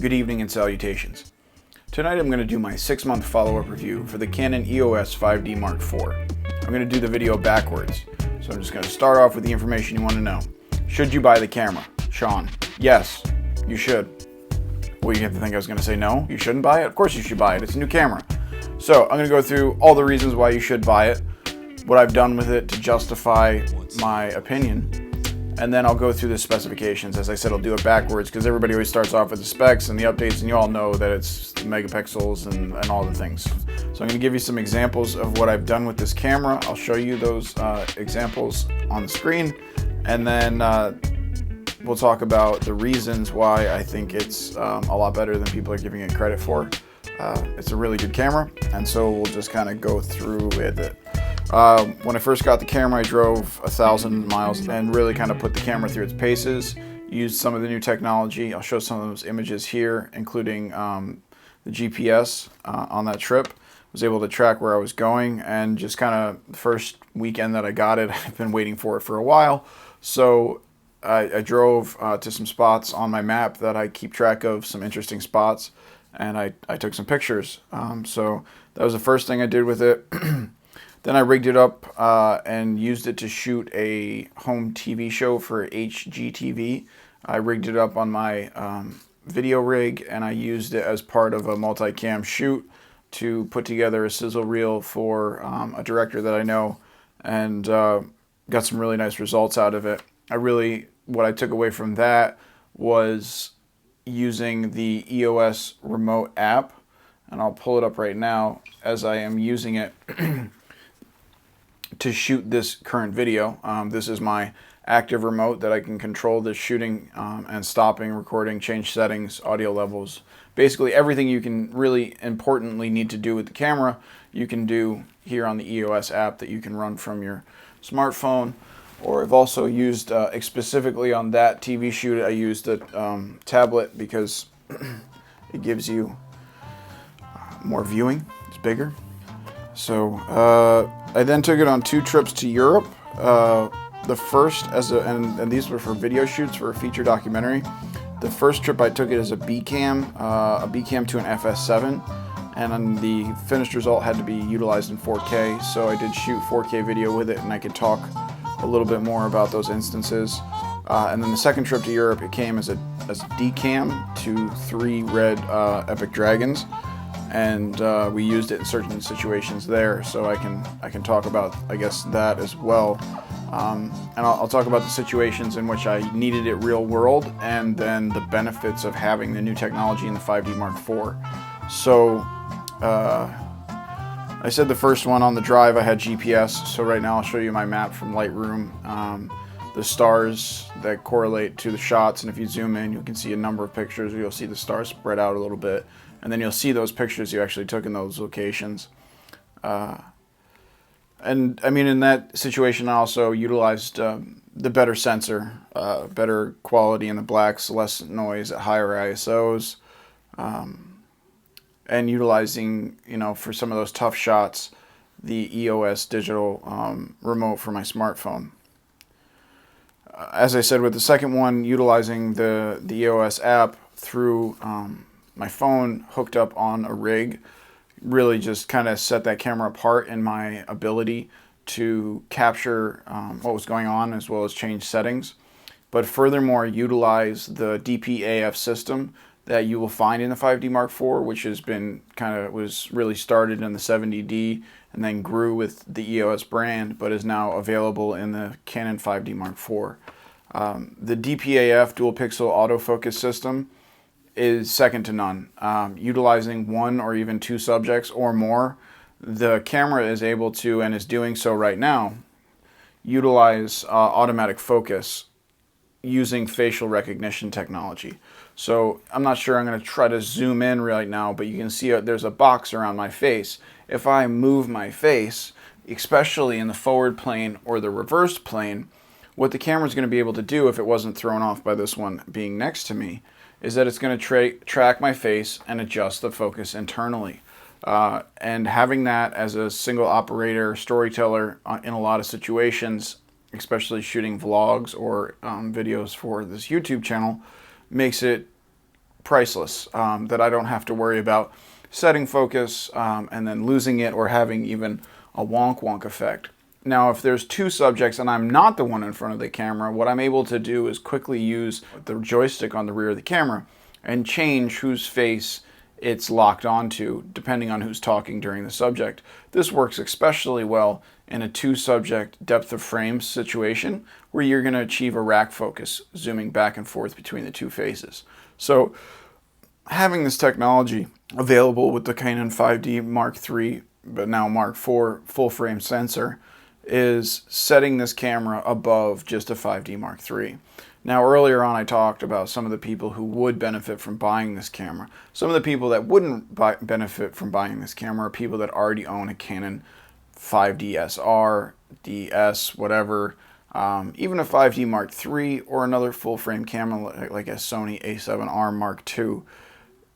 Good evening and salutations. Tonight I'm going to do my 6-month follow-up review for the Canon EOS 5D Mark IV. I'm going to do the video backwards, so I'm just going to start off with the information you want to know. Should you buy the camera? Sean, yes, you should. Well, you have to think I was going to say no, you shouldn't buy it? Of course you should buy it, it's a new camera. So I'm going to go through all the reasons why you should buy it, what I've done with it to justify my opinion, and then I'll go through the specifications. As I said, I'll do it backwards because everybody always starts off with the specs and the updates, and you all know that it's megapixels and all the things. So I'm going to give you some examples of what I've done with this camera. I'll show you those examples on the screen, and then we'll talk about the reasons why I think it's a lot better than people are giving it credit for. It's a really good camera, and so we'll just kind of go through with it. When I first got the camera, I drove 1,000 miles and really kind of put the camera through its paces, used some of the new technology. I'll show some of those images here, including the GPS on that trip. Was able to track where I was going, and just kind of the first weekend that I got it, I've been waiting for it for a while. So I drove to some spots on my map that I keep track of, some interesting spots, and I took some pictures. So that was the first thing I did with it. Then I rigged it up and used it to shoot a home TV show for HGTV. I rigged it up on my video rig, and I used it as part of a multicam shoot to put together a sizzle reel for a director that I know, and got some really nice results out of it. What I took away from that was using the EOS remote app, and I'll pull it up right now as I am using it to shoot this current video. This is my active remote that I can control the shooting and stopping, recording, change settings, audio levels. Basically everything you can really importantly need to do with the camera, you can do here on the EOS app that you can run from your smartphone. Or I've also used, specifically on that TV shoot, I used a tablet because it gives you more viewing, it's bigger. So I then took it on 2 trips to Europe. The first, and these were for video shoots for a feature documentary. The first trip I took it as a B cam to an FS7, and then the finished result had to be utilized in 4K. So I did shoot 4K video with it, and I could talk a little bit more about those instances. And then the second trip to Europe, it came as a D cam to 3 red Epic Dragons. And we used it in certain situations there, so I can talk about, I guess, that as well. And I'll talk about the situations in which I needed it real world, and then the benefits of having the new technology in the 5D Mark IV. So I said the first one on the drive I had GPS, so right now I'll show you my map from Lightroom. The stars that correlate to the shots, and if you zoom in you can see a number of pictures. You'll see the stars spread out a little bit, and then you'll see those pictures you actually took in those locations. And I mean, in that situation I also utilized the better sensor, better quality in the blacks, less noise at higher ISOs, and utilizing, for some of those tough shots, the EOS digital remote for my smartphone. As I said with the second one, utilizing the EOS app through my phone hooked up on a rig really just kind of set that camera apart in my ability to capture what was going on as well as change settings. But furthermore, utilize the DPAF system that you will find in the 5D Mark IV, which has been was really started in the 70D and then grew with the EOS brand, but is now available in the Canon 5D Mark IV. The DPAF dual pixel autofocus system is second to none. Utilizing 1 or even 2 subjects or more, the camera is able to, and is doing so right now, utilize automatic focus using facial recognition technology. So I'm not sure I'm going to try to zoom in right now, but you can see there's a box around my face. If I move my face, especially in the forward plane or the reversed plane, what the camera is going to be able to do, if it wasn't thrown off by this one being next to me, is that it's going to track my face and adjust the focus internally. And having that as a single operator storyteller in a lot of situations, especially shooting vlogs or videos for this YouTube channel, makes it priceless, that I don't have to worry about setting focus and then losing it or having even a wonk effect. Now, if there's two subjects and I'm not the one in front of the camera, what I'm able to do is quickly use the joystick on the rear of the camera and change whose face it's locked onto depending on who's talking during the subject. This works especially well in a two-subject depth of frame situation where you're going to achieve a rack focus, zooming back and forth between the two faces. So having this technology available with the Canon 5D Mark III, but now Mark IV full-frame sensor, is setting this camera above just a 5D Mark III. Now, earlier on I talked about some of the people who would benefit from buying this camera. Some of the people that wouldn't benefit from buying this camera are people that already own a Canon 5D SR, DS, whatever, even a 5D Mark III or another full-frame camera like a Sony A7R Mark II.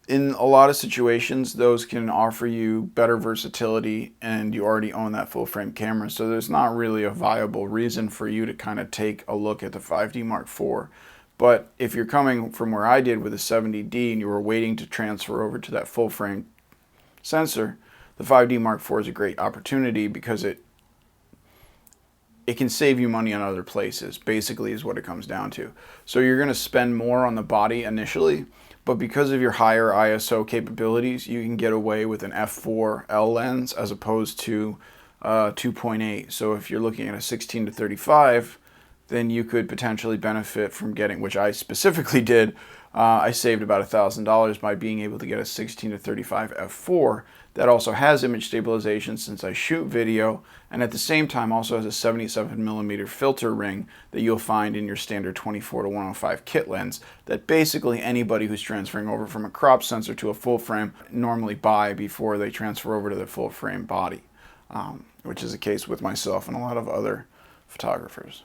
In a lot of situations, those can offer you better versatility and you already own that full-frame camera, so there's not really a viable reason for you to kind of take a look at the 5D Mark IV. But if you're coming from where I did with a 70D and you were waiting to transfer over to that full-frame sensor, the 5D Mark IV is a great opportunity because it can save you money on other places, basically is what it comes down to. So you're going to spend more on the body initially, but because of your higher ISO capabilities, you can get away with an f4L lens as opposed to 2.8. So if you're looking at a 16-35, then you could potentially benefit from getting, which I specifically did, I saved about $1,000 by being able to get a 16-35 f4 that also has image stabilization since I shoot video, and at the same time also has a 77mm filter ring that you'll find in your standard 24-105 kit lens that basically anybody who's transferring over from a crop sensor to a full frame normally buy before they transfer over to the full frame body, which is the case with myself and a lot of other photographers.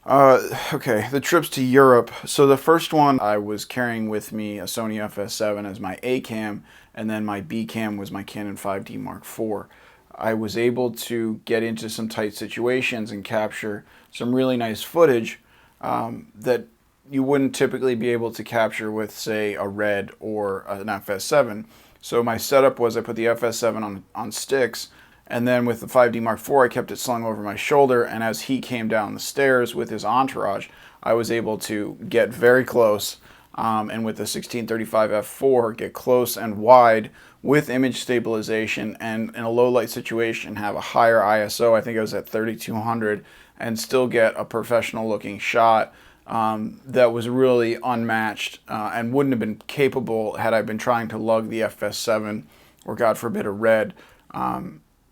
Okay, the trips to Europe. So the first one, I was carrying with me a Sony FS7 as my A cam, and then my B cam was my Canon 5D Mark IV. I was able to get into some tight situations and capture some really nice footage that you wouldn't typically be able to capture with, say, a Red or an FS7. So my setup was I put the FS7 on sticks, and then with the 5D Mark IV, I kept it slung over my shoulder, and as he came down the stairs with his entourage, I was able to get very close, and with the 16-35 f4, get close and wide with image stabilization, and in a low light situation have a higher ISO, I think I was at 3200, and still get a professional looking shot that was really unmatched and wouldn't have been capable had I been trying to lug the FS7 or, God forbid, a Red.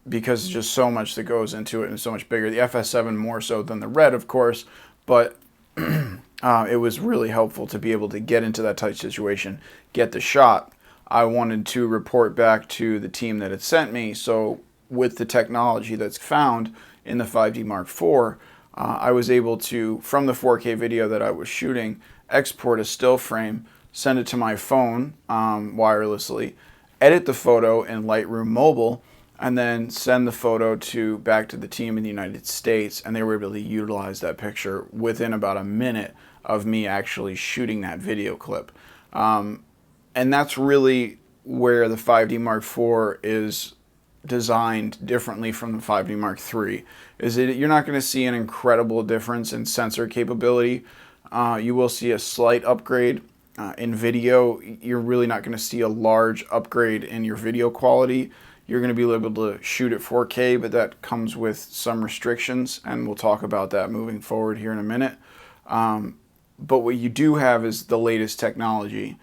Because there's just so much that goes into it and so much bigger. The FS7 more so than the Red, of course, but it was really helpful to be able to get into that tight situation, get the shot. I wanted to report back to the team that had sent me, so with the technology that's found in the 5D Mark IV, I was able to, from the 4K video that I was shooting, export a still frame, send it to my phone wirelessly, edit the photo in Lightroom Mobile, and then send the photo back to the team in the United States, and they were able to utilize that picture within about a minute of me actually shooting that video clip. And that's really where the 5D Mark IV is designed differently from the 5D Mark III. You're not going to see an incredible difference in sensor capability. You will see a slight upgrade in video. You're really not going to see a large upgrade in your video quality. You're going to be able to shoot at 4K, but that comes with some restrictions, and we'll talk about that moving forward here in a minute. But what you do have is the latest technology.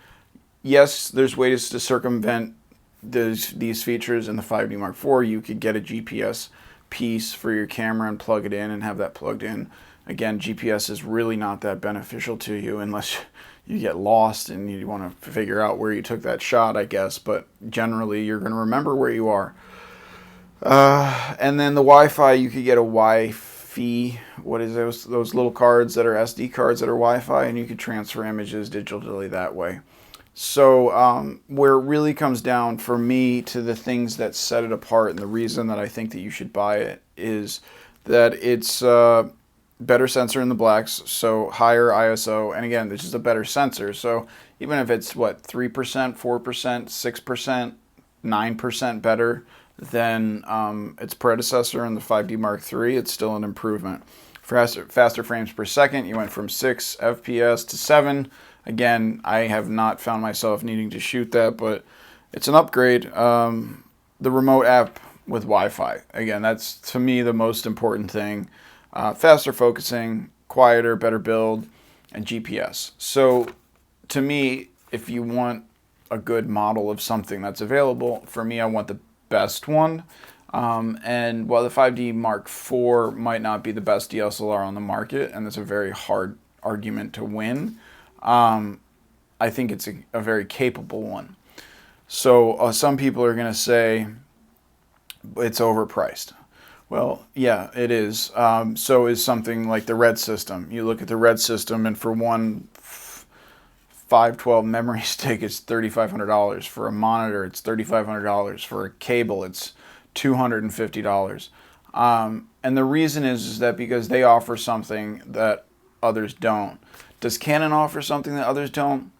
Yes, there's ways to circumvent these features in the 5D Mark IV. You could get a GPS piece for your camera and plug it in and have that plugged in. Again, GPS is really not that beneficial to you unless you get lost and you want to figure out where you took that shot, I guess, but generally you're going to remember where you are. And then the Wi-Fi, you could get a Wi-Fi, what is those little cards that are SD cards that are Wi-Fi, and you could transfer images digitally that way. So where it really comes down for me to the things that set it apart and the reason that I think that you should buy it is that it's better sensor in the blacks, so higher ISO, and again, this is a better sensor, so even if it's what, 3%, 4%, 6%, 9% better than its predecessor in the 5D Mark III, it's still an improvement. Faster frames per second, you went from 6 FPS to 7. Again, I have not found myself needing to shoot that, but it's an upgrade. The remote app with Wi-Fi, again, that's to me the most important thing. Faster focusing, quieter, better build, and GPS. So to me, if you want a good model of something that's available, for me, I want the best one. And while the 5D Mark IV might not be the best DSLR on the market, and it's a very hard argument to win, I think it's a very capable one. So some people are going to say it's overpriced. Well, yeah, it is. So is something like the Red system. You look at the Red system, and for one 512 memory stick, it's $3,500. For a monitor, it's $3,500. For a cable, it's $250. And the reason is that because they offer something that others don't. Does Canon offer something that others don't?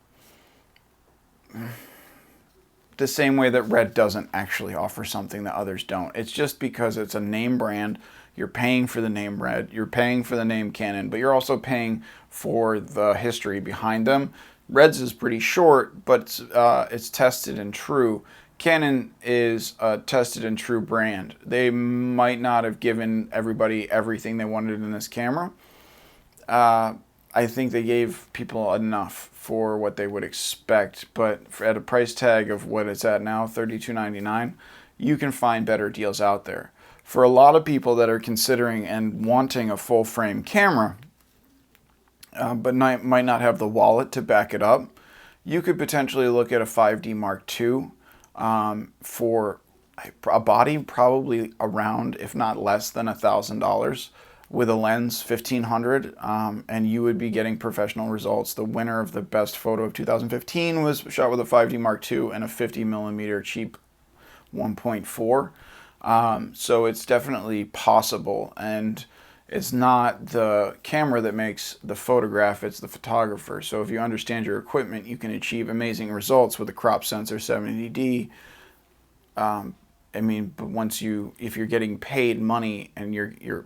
The same way that Red doesn't actually offer something that others don't. It's just because it's a name brand. You're paying for the name Red, you're paying for the name Canon, but you're also paying for the history behind them. Red's is pretty short, but it's tested and true. Canon is a tested and true brand. They might not have given everybody everything they wanted in this camera. I think they gave people enough for what they would expect, but at a price tag of what it's at now, $32.99, you can find better deals out there. For a lot of people that are considering and wanting a full frame camera, but might not have the wallet to back it up, you could potentially look at a 5D Mark II for a body probably around, if not less than $1,000. With a lens, $1,500, and you would be getting professional results. The winner of the best photo of 2015 was shot with a 5D Mark II and a 50mm cheap 1.4. So it's definitely possible, and it's not the camera that makes the photograph, it's the photographer. So if you understand your equipment, you can achieve amazing results with a crop sensor 70D. I mean, but if you're getting paid money and your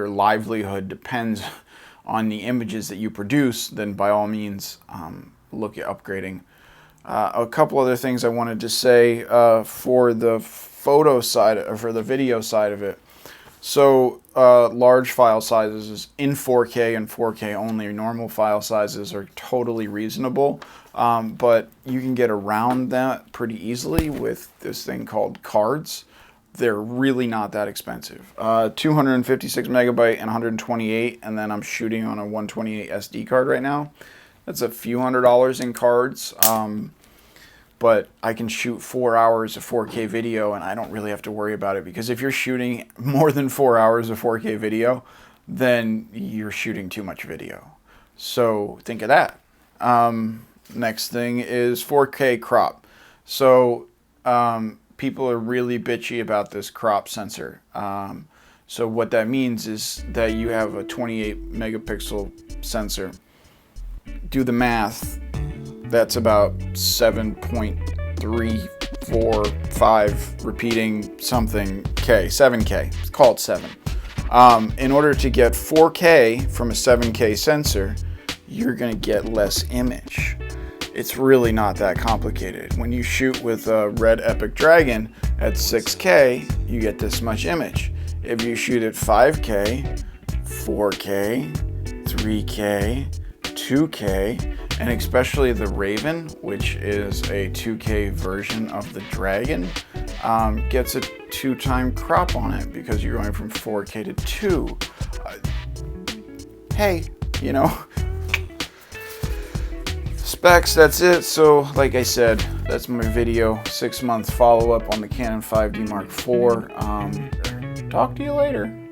livelihood depends on the images that you produce, then by all means look at upgrading. A couple other things I wanted to say for the photo side, or for the video side of it. So large file sizes in 4K and 4K only. Normal file sizes are totally reasonable, but you can get around that pretty easily with this thing called cards. They're really not that expensive. 256 megabyte and 128, and then I'm shooting on a 128 SD card right now. That's a few $100s in cards, but I can shoot 4 hours of 4K video, and I don't really have to worry about it, because if you're shooting more than 4 hours of 4K video, then you're shooting too much video. So think of that. Next thing is 4K crop. So people are really bitchy about this crop sensor. So what that means is that you have a 28 megapixel sensor. Do the math. That's about 7.345 repeating something K, 7K. It's called 7. In order to get 4K from a 7K sensor, you're going to get less image. It's really not that complicated. When you shoot with a Red Epic Dragon at 6K, you get this much image. If you shoot at 5K, 4K, 3K, 2K, and especially the Raven, which is a 2K version of the Dragon, gets a 2-time crop on it because you're going from 4K to 2. Hey, you know, specs, that's it. So like I said, that's my video, 6-month follow-up on the Canon 5D Mark IV. Talk to you later.